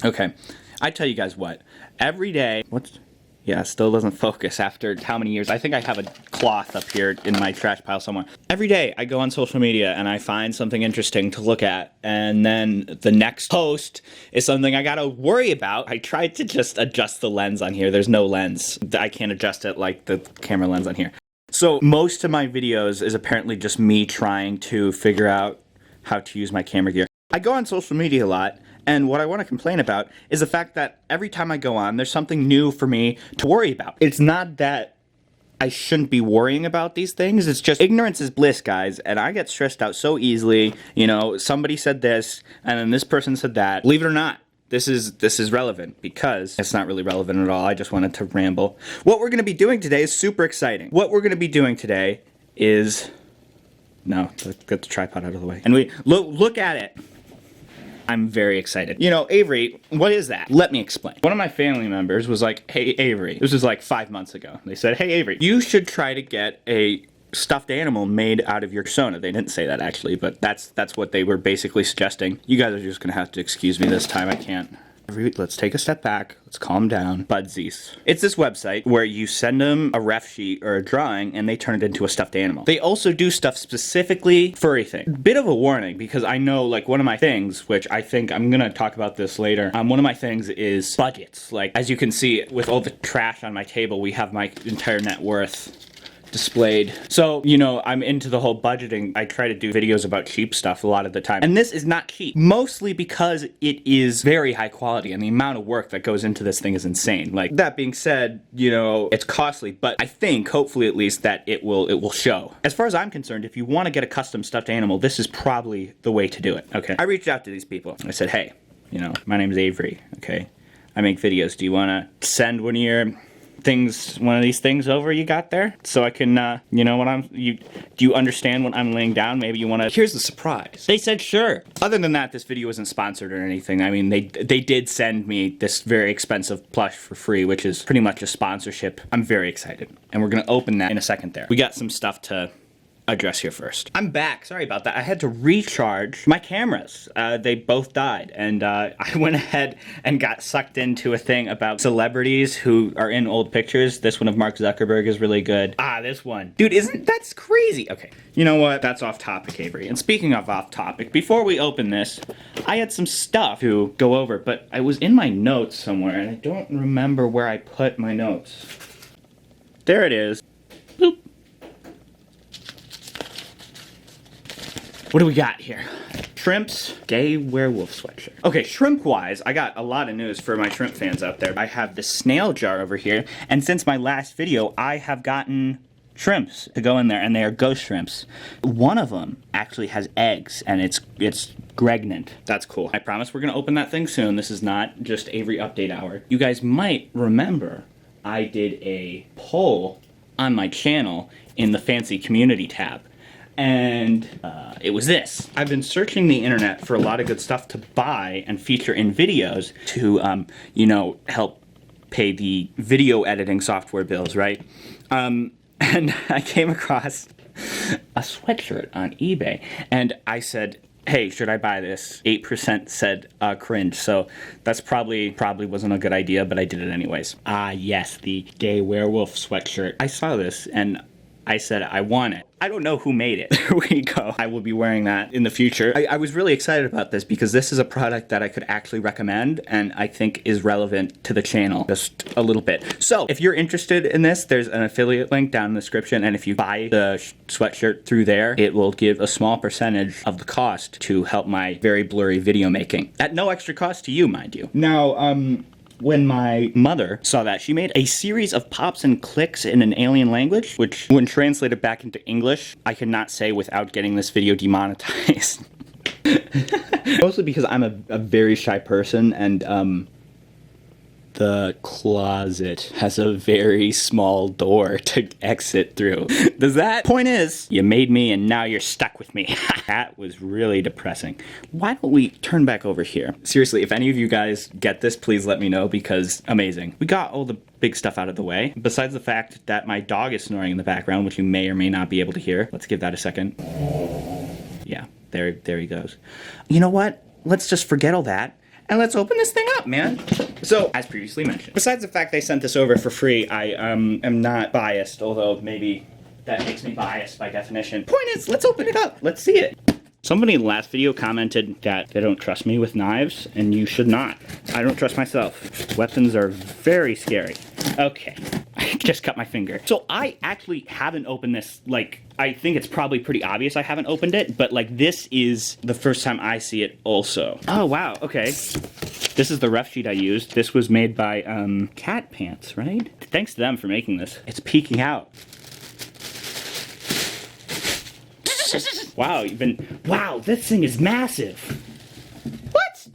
Okay, I tell you guys what, every day, yeah, still doesn't focus after how many years. I think I have a cloth up here in my trash pile somewhere. Every day I go on social media and I find something interesting to look at, and then the next post is something I gotta worry about. I tried to just adjust the lens on here. There's no lens. I can't adjust it like the camera lens on here. So most of my videos is apparently just me trying to figure out how to use my camera gear. I go on social media a lot, and what I want to complain about is the fact that every time I go on, there's something new for me to worry about. It's not that I shouldn't be worrying about these things, it's just ignorance is bliss, guys, and I get stressed out so easily. You know, somebody said this, and then this person said that. Believe it or not, this is relevant, because it's not really relevant at all. I just wanted to ramble. What we're going to be doing today is super exciting. What we're going to be doing today is... No, get the tripod out of the way. And we look at it. I'm very excited. You know, Avery, what is that? Let me explain. One of my family members was like, hey, Avery. This was like 5 months ago. They said, hey, Avery, you should try to get a stuffed animal made out of your Fursona. They didn't say that, actually, but that's what they were basically suggesting. You guys are just gonna have to excuse me this time. I can't. Let's take a step back. Let's calm down. Budsies. It's this website where you send them a ref sheet or a drawing and they turn it into a stuffed animal. They also do stuff specifically furry thing. Bit of a warning, because I know, like, one of my things, which I think I'm gonna talk about this later, one of my things is budgets. Like, as you can see, with all the trash on my table, we have my entire net worth displayed. So, you know, I'm into the whole budgeting. I try to do videos about cheap stuff a lot of the time. And this is not cheap. Mostly because it is very high quality, and the amount of work that goes into this thing is insane. Like, that being said, you know, it's costly, but I think, hopefully at least, that it will show. As far as I'm concerned, if you want to get a custom stuffed animal, this is probably the way to do it, okay? I reached out to these people. I said, hey, you know, my name is Avery, okay? I make videos. Do you want to send one of these things over you got there, so I can, you know, do you understand what I'm laying down? Maybe you want to... Here's the surprise. They said sure. Other than that, this video isn't sponsored or anything. I mean, they did send me this very expensive plush for free, which is pretty much a sponsorship. I'm very excited, and we're gonna open that in a second there. We got some stuff to address here first. I'm back. Sorry about that. I had to recharge my cameras. They both died, and I went ahead and got sucked into a thing about celebrities who are in old pictures. This one of Mark Zuckerberg is really good. Ah, this one. Dude, that's crazy. Okay. You know what? That's off topic, Avery. And speaking of off topic, before we open this, I had some stuff to go over, but I was in my notes somewhere, and I don't remember where I put my notes. There it is. Boop. What do we got here? Shrimps, gay werewolf sweatshirt. Okay, shrimp-wise, I got a lot of news for my shrimp fans out there. I have the snail jar over here, and since my last video, I have gotten shrimps to go in there, and they are ghost shrimps. One of them actually has eggs, and it's pregnant. That's cool. I promise we're gonna open that thing soon. This is not just Avery update hour. You guys might remember I did a poll on my channel in the fancy community tab. And it was this. I've been searching the internet for a lot of good stuff to buy and feature in videos to, you know, help pay the video editing software bills, right? And I came across a sweatshirt on eBay, and I said, hey, should I buy this? 8% said cringe, so that's probably wasn't a good idea, but I did it anyways. Ah, yes, the gay werewolf sweatshirt. I saw this, and I said, I want it. I don't know who made it. There we go. I will be wearing that in the future. I was really excited about this because this is a product that I could actually recommend and I think is relevant to the channel just a little bit. So if you're interested in this, there's an affiliate link down in the description, and if you buy the sweatshirt through there, it will give a small percentage of the cost to help my very blurry video making. At no extra cost to you, mind you. Now, when my mother saw that, she made a series of pops and clicks in an alien language, which when translated back into English, I could not say without getting this video demonetized. Mostly because I'm a very shy person, and the closet has a very small door to exit through. Does that? Point is, you made me and now you're stuck with me. That was really depressing. Why don't we turn back over here? Seriously, if any of you guys get this, please let me know, because amazing. We got all the big stuff out of the way. Besides the fact that my dog is snoring in the background, which you may or may not be able to hear. Let's give that a second. Yeah, there he goes. You know what? Let's just forget all that. and let's open this thing up, man. So, as previously mentioned, besides the fact they sent this over for free, I am not biased, although maybe that makes me biased by definition. Point is, let's open it up. Let's see it. Somebody in the last video commented that they don't trust me with knives, and you should not. I don't trust myself. Weapons are very scary. Okay, I just cut my finger. So I actually haven't opened this, like, I think it's probably pretty obvious I haven't opened it, but like this is the first time I see it also. Oh wow, okay. This is the ref sheet I used. This was made by Cat Pants, right? Thanks to them for making this. It's peeking out. Wow, wow, this thing is massive. What?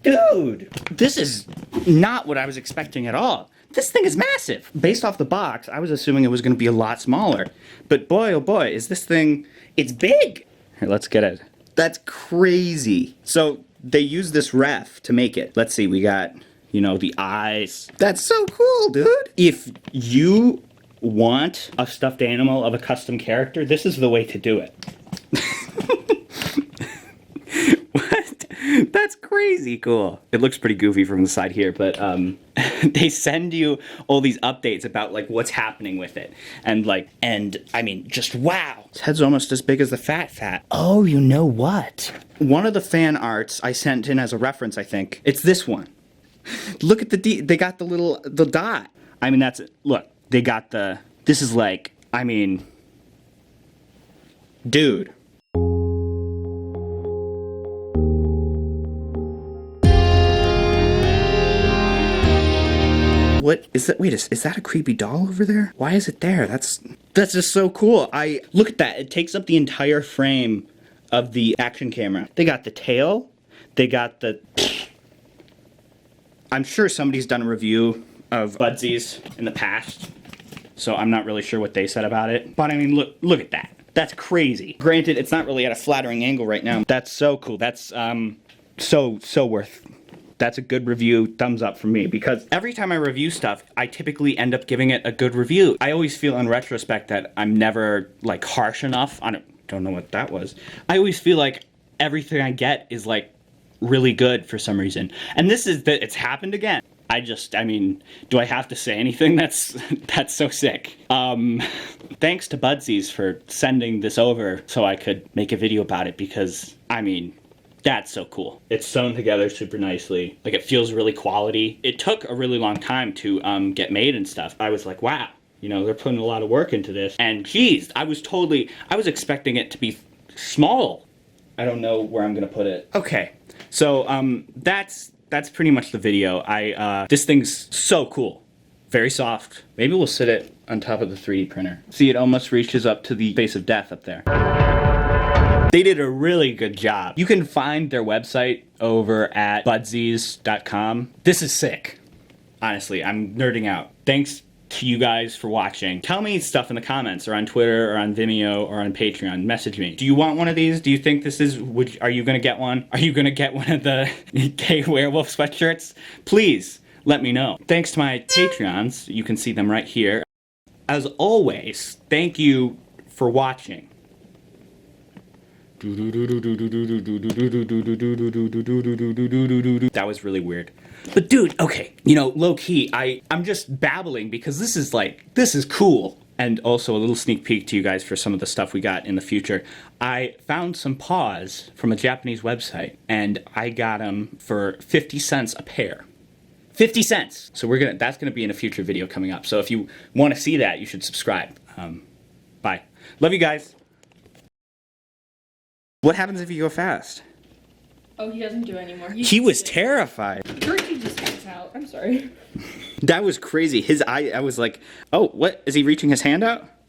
Dude, this is not what I was expecting at all. This thing is massive. Based off the box, I was assuming it was gonna be a lot smaller. But boy, oh boy, is this thing, it's big. Here, let's get it. That's crazy. So they used this ref to make it. Let's see, we got, you know, the eyes. That's so cool, dude. If you want a stuffed animal of a custom character, this is the way to do it. What? That's crazy cool. It looks pretty goofy from the side here, but they send you all these updates about like what's happening with it. And I mean, just wow. His head's almost as big as the fat. Oh, you know what? One of the fan arts I sent in as a reference, I think, it's this one. Look at they got the dot. I mean, that's it. Look. They got this is like, I mean, dude. What is that? Wait, is that a creepy doll over there? Why is it there? That's just so cool. Look at that. It takes up the entire frame of the action camera. They got the tail. They got I'm sure somebody's done a review of Budsies in the past, so I'm not really sure what they said about it. But I mean, look at that. That's crazy. Granted, it's not really at a flattering angle right now. That's so cool. That's so worth. That's a good review. Thumbs up from me, because every time I review stuff, I typically end up giving it a good review. I always feel in retrospect that I'm never like harsh enough. I don't know what that was. I always feel like everything I get is like really good for some reason. And this is that it's happened again. I mean, do I have to say anything? That's so sick. Thanks to Budsies for sending this over so I could make a video about it, because, I mean, that's so cool. It's sewn together super nicely. Like, it feels really quality. It took a really long time to get made and stuff. I was like, wow, you know, they're putting a lot of work into this. And geez, I was expecting it to be small. I don't know where I'm gonna put it. Okay, so that's pretty much the video. This thing's so cool. Very soft. Maybe we'll sit it on top of the 3D printer. See, it almost reaches up to the face of death up there. They did a really good job. You can find their website over at budsies.com. This is sick. Honestly, I'm nerding out. Thanks to you guys for watching. Tell me stuff in the comments, or on Twitter, or on Vimeo, or on Patreon. Message me. Do you want one of these? Do you think this is, are you gonna get one? Are you gonna get one of the gay werewolf sweatshirts? Please, let me know. Thanks to my Patreons, you can see them right here. As always, thank you for watching. That was really weird. But dude, okay, you know, low-key, I'm just babbling because this is cool. And also a little sneak peek to you guys for some of the stuff we got in the future. I found some paws from a Japanese website, and I got them for 50 cents a pair. 50 cents! So that's gonna be in a future video coming up. So if you want to see that, you should subscribe. Bye. Love you guys. What happens if you go fast? Oh, he doesn't do anymore. He was terrified. He just gets out. I'm sorry. That was crazy. His eye, I was like, oh, what? Is he reaching his hand out?